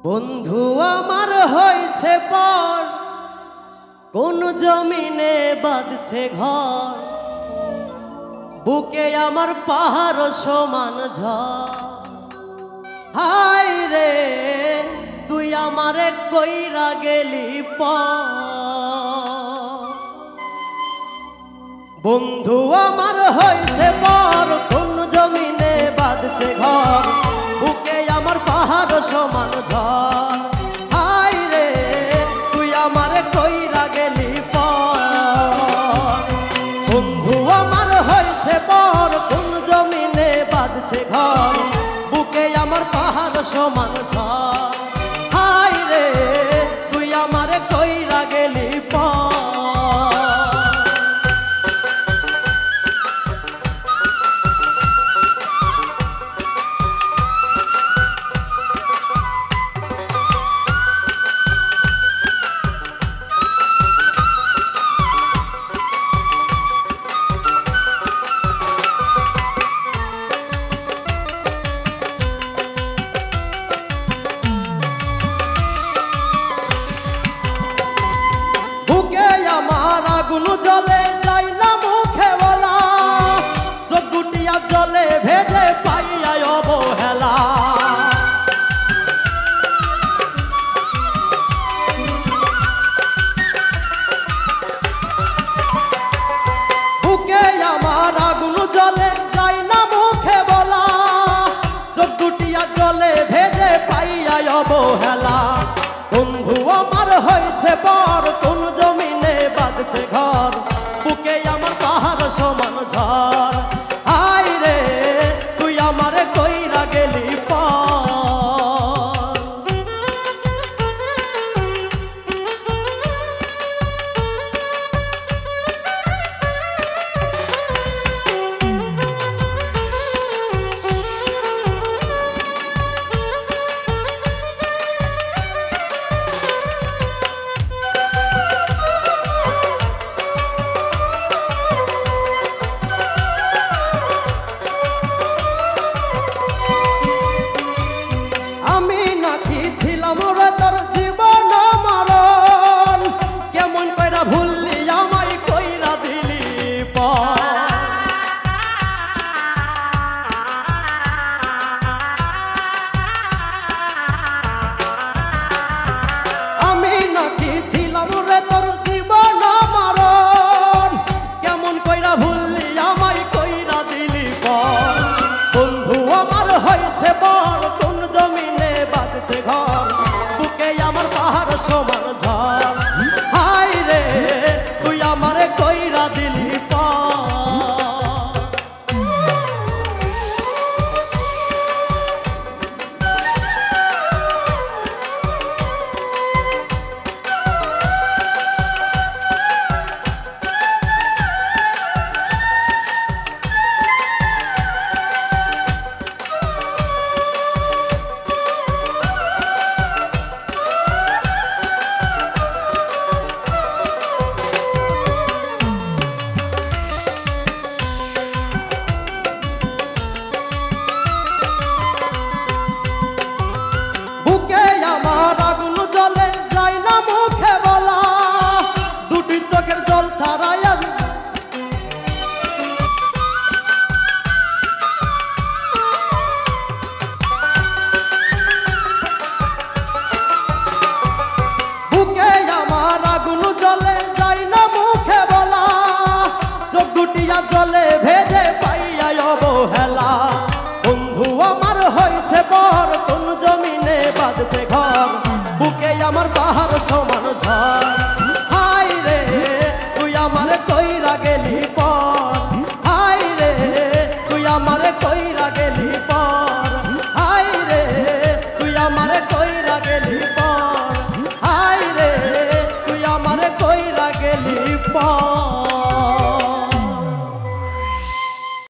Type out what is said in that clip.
বন্ধু আমার হয়েছে পর কোন জমিনে বাঁধছে ঘর, বুকে আমার পাহাড় সমান ঝড়। হায় রে তুই আমারে কইরা গেলি পর। বন্ধু আমার হয়েছে পর কোন জমিনে বাঁধছে ঘর, বুকে আমার পাহাড় সমান ঝড়। হায় রে তুই আমারে কইরা গেলি পর। বন্ধু আমার হয়েছে পর কোন জমিনে বাঁধছে ঘর, বুকে আমার পাহাড় সমান ঝড়। হায় রে তুই আমারে কইরা গেলি পর। জলে যাই না মুখে বলা, চোখ দুটিয়া জলে ভেজে পাইয়া অবহেলা। বুকে আমার আগুন জলে যাই না মুখে বলা, চোখ দুটিয়া জলে ভেজে পাইয়া অবহেলা। বন্ধু আমার হয়েছে পর কোন জমিনে বাঁধছে ঘর, বুকে আমার পাহাড় সমান ঝড়। হায় রে তুই আমারে কইরা গেলি পর। আমি নাকি ছিলাম রে তোর জীবন মরণ, কেমন কইরা ভুললি আমায় কইরা দিলি পর। আমি নাকি ছিলাম রে তোর জীবন মরণ, কেমন কইরা ভুললি আমায় কইরা দিলি পর। বন্ধু আমার হয়েছে বর কোন জমিনে বাঁধছে ঘর, বুকে আমার পাহাড় সমান ঝড়। হায় রে তুই আমারে কইরা দিলি পর। বুকে আমার আগুন জলে যাই না মুখে বলা, দুটি চোখের জল ছাড়াইয়া। বুকে আমার আগুন জলে যাই না মুখে বলা, চোখ দুটিয়া জলে ভেজে